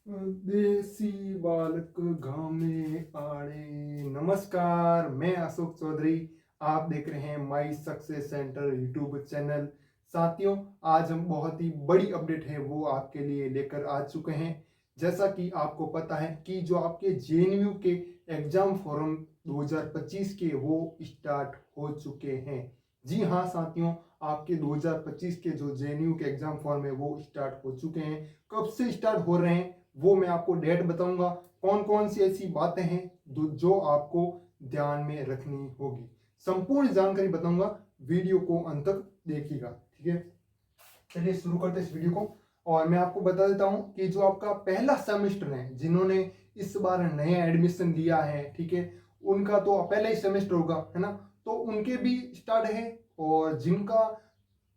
देसी बालक गांव में आड़े। नमस्कार, मैं अशोक चौधरी। आप देख रहे हैं my success centre YouTube channel. साथियों, आज हम बहुत ही बड़ी अपडेट है वो आपके लिए लेकर आ चुके हैं। जैसा कि आपको पता है कि जो आपके जेएनयू के एग्जाम फॉर्म 2025 के वो स्टार्ट हो चुके हैं। जी हाँ साथियों, आपके 2025 के जो जेएनयू के एग्जाम फॉर्म है वो स्टार्ट हो चुके हैं। कब से स्टार्ट हो रहे हैं वो मैं आपको डेट बताऊंगा। कौन कौन सी ऐसी बातें हैं जो आपको ध्यान में रखनी होगी, संपूर्ण जानकारी बताऊंगा। वीडियो को अंत तक देखिएगा, ठीक है। चलिए शुरू करते हैं इस वीडियो को। और मैं आपको बता देता हूं कि जो आपका पहला सेमेस्टर है, जिन्होंने इस बार नया एडमिशन लिया है, ठीक है, उनका तो पहला ही सेमेस्टर होगा, है ना। तो उनके भी स्टार्ट है। और जिनका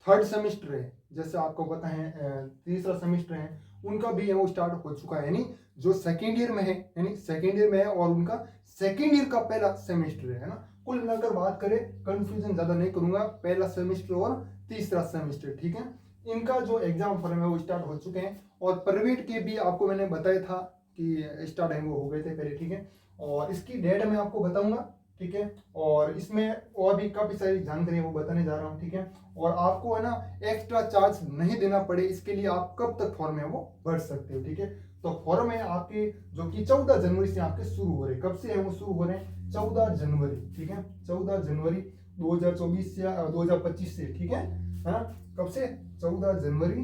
थर्ड सेमेस्टर है, जैसे आपको पता है तीसरा सेमेस्टर है, उनका भी है वो स्टार्ट हो चुका है। यानी जो सेकेंड ईयर में है, यानी सेकेंड ईयर में है और उनका सेकेंड ईयर का पहला सेमेस्टर है ना। कुल मिलाकर बात करें, कंफ्यूजन ज्यादा नहीं करूंगा, पहला सेमेस्टर और तीसरा सेमेस्टर, ठीक है। इनका जो एग्जाम फॉर्म है वो स्टार्ट हो चुके हैं। और प्राइवेट के भी आपको मैंने बताया था कि स्टार्ट है वो हो गए थे पहले, ठीक है। और इसकी डेट मैं आपको बताऊंगा, ठीक है। और इसमें और भी काफी सारी जानकारी वो बताने जा रहा हूँ, ठीक है। और आपको है ना एक्स्ट्रा चार्ज नहीं देना पड़े, इसके लिए आप कब तक फॉर्म है वो भर सकते हो, ठीक है। तो फॉर्म है आपके जो कि 14 जनवरी से आपके शुरू हो रहे हैं। कब से है वो शुरू हो रहे हैं? 14 जनवरी, ठीक है। 14 जनवरी 2024 से 2025 से, ठीक है। हाँ, कब से? 14 जनवरी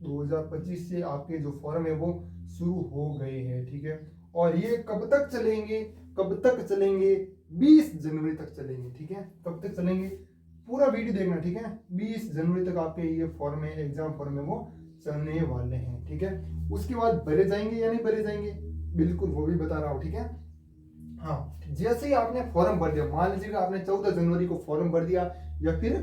2025 से आपके जो फॉर्म है वो शुरू हो गए हैं, ठीक है। और ये कब तक चलेंगे? कब तक चलेंगे? 20 जनवरी तक चलेंगे, ठीक है। कब तक चलेंगे? पूरा वीडियो देखना, ठीक है। 20 जनवरी तक आपके ये फॉर्म है, एग्जाम फॉर्म है वो चलने वाले हैं, ठीक है। उसके बाद भरे जाएंगे या नहीं भरे जाएंगे, बिल्कुल वो भी बता रहा हूँ, ठीक है। हाँ, जैसे ही आपने फॉर्म भर दिया, मान लीजिएगा आपने 14 जनवरी को फॉर्म भर दिया, या फिर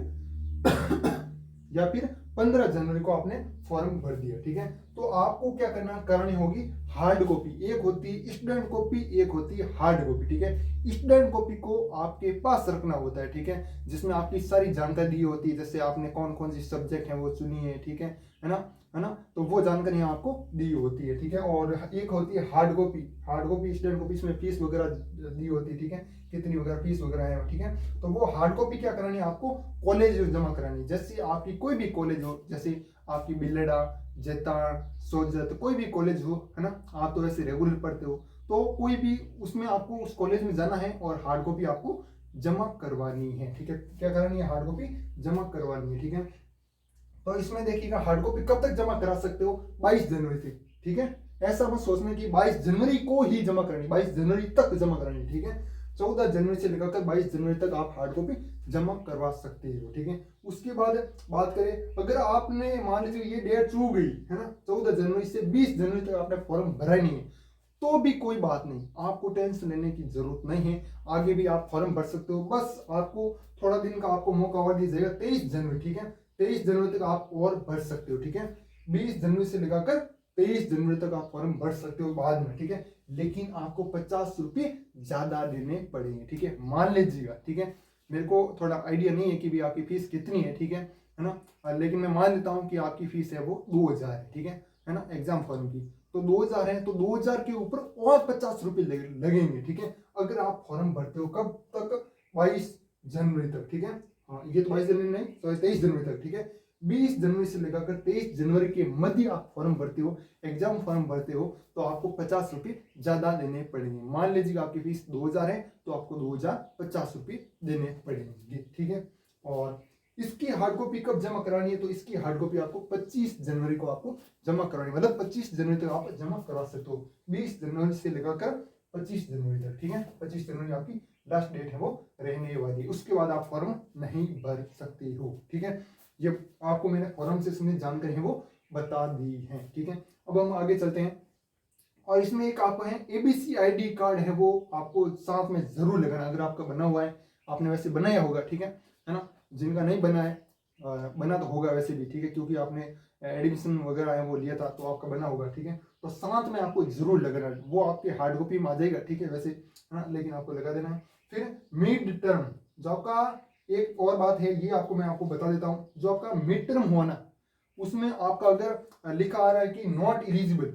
या फिर 15 जनवरी को आपने फॉर्म भर दिया, ठीक है। तो आपको क्या करना करानी होगी? Hard copy. एक होती है स्टूडेंट कॉपी, एक होती है हार्ड कॉपी, ठीक है। स्टूडेंट कॉपी को आपके पास रखना होता है, ठीक है, जिसमें आपकी सारी जानकारी दी होती है, जैसे आपने कौन कौन सी सब्जेक्ट है वो चुनी है ना, है ना। तो वो जानकारी आपको दी होती है, ठीक है। और एक होती है hard copy. Hard copy student copy, इसमें फीस वगैरह दी होती है, ठीक है, कितनी वगैरह फीस वगैरह है, ठीक है। तो वो हार्ड कॉपी क्या करानी है आपको? कॉलेज जमा करानी। जैसे आपकी कोई भी कॉलेज हो, जैसे आपकी बिल्लड़ा, जैताड़, सोजत, कोई भी कॉलेज हो, है ना। आप तो वैसे रेगुलर पढ़ते हो, तो कोई भी उसमें आपको उस कॉलेज में जाना है और हार्ड कॉपी आपको जमा करवानी है, ठीक है। क्या करानी है? हार्ड कॉपी जमा करवानी है, ठीक है। तो इसमें देखिएगा, हार्ड कॉपी कब तक जमा करा सकते हो? 22 जनवरी तक, ठीक है। ऐसा मत सोचना कि 22 जनवरी को ही जमा करनी, 22 जनवरी तक जमा करानी, ठीक है। 14 जनवरी से लेकर 22 जनवरी तक आप हार्ड कॉपी जमा करवा सकते हो, ठीक है। उसके बाद बात करें, अगर आपने मान लीजिए ये डेट चूक गई, है ना, 14 जनवरी से 20 जनवरी तक आपने फॉर्म भरा नहीं है, तो भी कोई बात नहीं, आपको टेंशन लेने की जरूरत नहीं है। आगे भी आप फॉर्म भर सकते हो, बस आपको थोड़ा दिन का आपको मौका और दिया जाएगा, 23 जनवरी, ठीक है। 23 जनवरी तक आप और भर सकते हो, ठीक है। 20 जनवरी से लेकर 23 जनवरी तक आप फॉर्म भर सकते हो बाद में, ठीक है। लेकिन आपको 50 रुपये ज्यादा देने पड़ेंगे, ठीक है, मान लीजिएगा, ठीक है। मेरे को थोड़ा आइडिया नहीं है कि भी आपकी फीस कितनी है, ठीक है ना। लेकिन मैं मान लेता हूँ कि आपकी फीस है वो 2000 है, ठीक है ना, एग्जाम फॉर्म की। तो 2000 है, तो 2000 के ऊपर और 50 रुपये लगेंगे, ठीक है। अगर आप फॉर्म भरते हो कब तक? 22 जनवरी तक, ठीक है। हाँ, ये तो 22 जनवरी नहीं, सॉरी 23 जनवरी तक, ठीक है। 20 जनवरी से लेकर 23 जनवरी के मध्य आप फॉर्म भरते हो, एग्जाम फॉर्म भरते हो, तो आपको 50 रुपये ज्यादा देने पड़ेंगे। मान लीजिए आपकी फीस 2000 है, तो आपको 2050 रुपये देने पड़ेंगे, ठीक है। और इसकी हार्ड कॉपी कब जमा करानी है? तो इसकी हार्ड कॉपी आपको 25 जनवरी को आपको जमा करानी, मतलब 25 जनवरी तक आप जमा करा सकते हो। 20 जनवरी से लेकर 25 जनवरी तक, ठीक है। 25 जनवरी आपकी लास्ट डेट है वो रहने वाली, उसके बाद आप फॉर्म नहीं भर सकते हो, ठीक है। ये आपको मैंने फॉर्म से संबंधित जानकारी है वो बता दी है, ठीक है। अब हम आगे चलते हैं। और इसमें एक आपको है एबीसी आईडी कार्ड है, वो आपको साथ में जरूर लगाना, अगर आपका बना हुआ है। आपने वैसे बनाया होगा, ठीक है ना। जिनका नहीं बना है, बना तो होगा वैसे भी, ठीक है, क्योंकि आपने एडमिशन वगैरह है वो लिया था, तो आपका बना होगा, ठीक है। तो साथ में आपको जरूर लगाना है, वो आपके हार्ड कॉपी में आ जाएगा, ठीक है, वैसे, है ना, लेकिन आपको लगा देना है। फिर मिड टर्म, जो आपका एक और बात है, ये आपको मैं आपको बता देता हूँ, जो आपका मिड टर्म हुआ ना, उसमें आपका अगर लिखा आ रहा है कि नॉट एलिजिबल,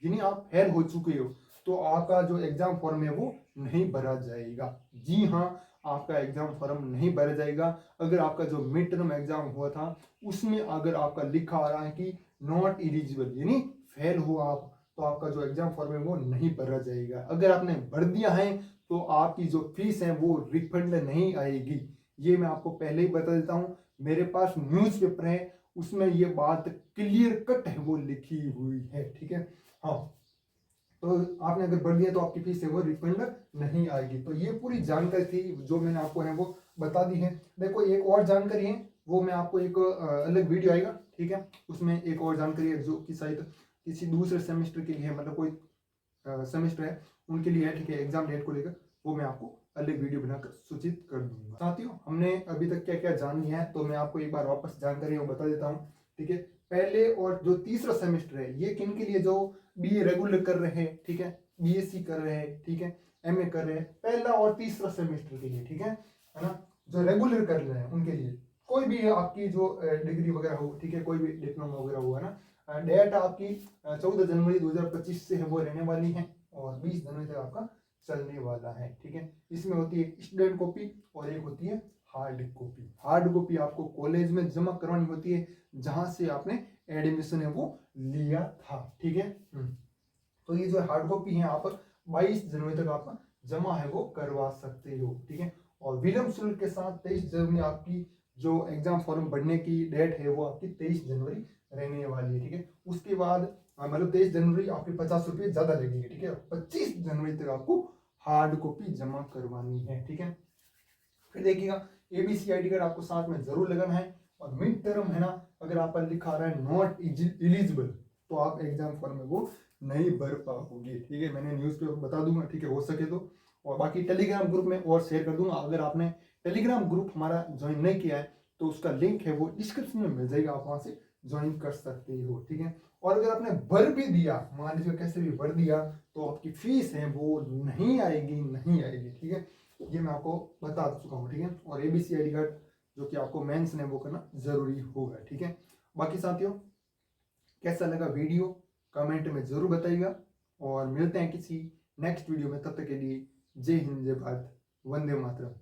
यानी आप फेल हो चुके हो, तो आपका जो एग्जाम फॉर्म है वो नहीं भरा जाएगा। जी हाँ, आपका एग्जाम फॉर्म नहीं भरा जाएगा। अगर आपका जो मिड टर्म एग्जाम हुआ था उसमें अगर आपका लिखा आ रहा है कि नॉट एलिजिबल, यानी फेल हो आप, तो आपका जो एग्जाम फॉर्म है वो नहीं भरा जाएगा। अगर आपने भर दिया है तो आपकी जो फीस है वो रिफंड नहीं आएगी। ये मैं आपको पहले ही बता देता हूँ। मेरे पास न्यूज़पेपर है, उसमें ये बात क्लियर कट है वो लिखी हुई है, ठीक है। हाँ, तो आपने अगर भर दिया तो आपकी फीस है वो रिफंड नहीं आएगी। तो ये पूरी जानकारी थी जो मैंने आपको है वो बता दी है। देखो एक और जानकारी है, वो मैं आपको एक अलग वीडियो आएगा, ठीक है, उसमें एक और जानकारी है जो कि शायद किसी दूसरे सेमेस्टर के लिए है, मतलब कोई सेमेस्टर है उनके लिए है, ठीक है, एग्जाम डेट को लेकर, वो मैं आपको अलग वीडियो बनाकर सूचित कर दूंगा। साथियों, हमने अभी तक क्या क्या जान लिया है तो मैं आपको एक बार वापस जानकारी वो बता देता हूँ, ठीक है। पहले और जो तीसरा सेमेस्टर है ये किन के लिए, जो बीए रेगुलर कर रहे हैं, ठीक है, बीएससी कर रहे हैं, ठीक है, एमए कर रहे हैं, पहला और तीसरा सेमेस्टर के लिए, ठीक है ना, जो रेगुलर कर रहे हैं उनके लिए। कोई भी आपकी जो डिग्री वगैरह हो, ठीक है, कोई भी डिप्लोमा वगैरह हुआ ना, डेट आपकी 14 जनवरी 2025 से है वो रहने वाली है और 20 जनवरी तक आपका चलने वाला है, ठीक है। इसमें होती है स्टूडेंट कॉपी और एक होती है हार्ड कॉपी। हार्ड कॉपी आपको कॉलेज में जमा करवानी होती है जहां से आपने एडमिशन है वो लिया था, ठीक है। तो ये जो हार्ड कॉपी है आप 22 जनवरी तक आप जमा है वो करवा सकते हो, ठीक है। और विलम्ब शुल्क के साथ 23 जनवरी आपकी जो एग्जाम फॉर्म भरने की डेट है वो आपकी 23 जनवरी रहने वाली है, ठीक है। उसके बाद मतलब 23 जनवरी आपके 50 रुपये ज्यादा लगेंगे, ठीक है। 25 जनवरी तक आपको हार्ड कॉपी जमा करवानी है, ठीक है। फिर देखिएगा एबीसी आई डी कार्ड आपको साथ में जरूर लगाना है। और मिड टर्म है ना, अगर आप पर लिखा आ रहा है नॉट एलिजिबल तो आप एग्जाम फॉर्म में वो नहीं भर पाओगे, ठीक है। मैंने न्यूज़ पे बता दूंगा, ठीक है, हो सके तो। और बाकी टेलीग्राम ग्रुप में और शेयर कर दूंगा। अगर आपने टेलीग्राम ग्रुप हमारा ज्वाइन नहीं किया है तो उसका लिंक है वो डिस्क्रिप्शन में मिल जाएगा, आप वहां से ज्वाइन कर सकते हो, ठीक है। और अगर आपने भर भी दिया, मान लीजिए कैसे भी भर दिया, तो आपकी फीस है वो नहीं आएगी, नहीं आएगी, ठीक है। ये मैं आपको बता चुका हूँ, ठीक है। और एबीसी आई डी कार्ड जो कि आपको मेंस में वो करना जरूरी होगा, ठीक है। बाकी साथियों, कैसा लगा वीडियो कमेंट में जरूर बताइएगा और मिलते हैं किसी नेक्स्ट वीडियो में। तब तक के लिए जय हिंद, जय भारत, वंदे मातरम।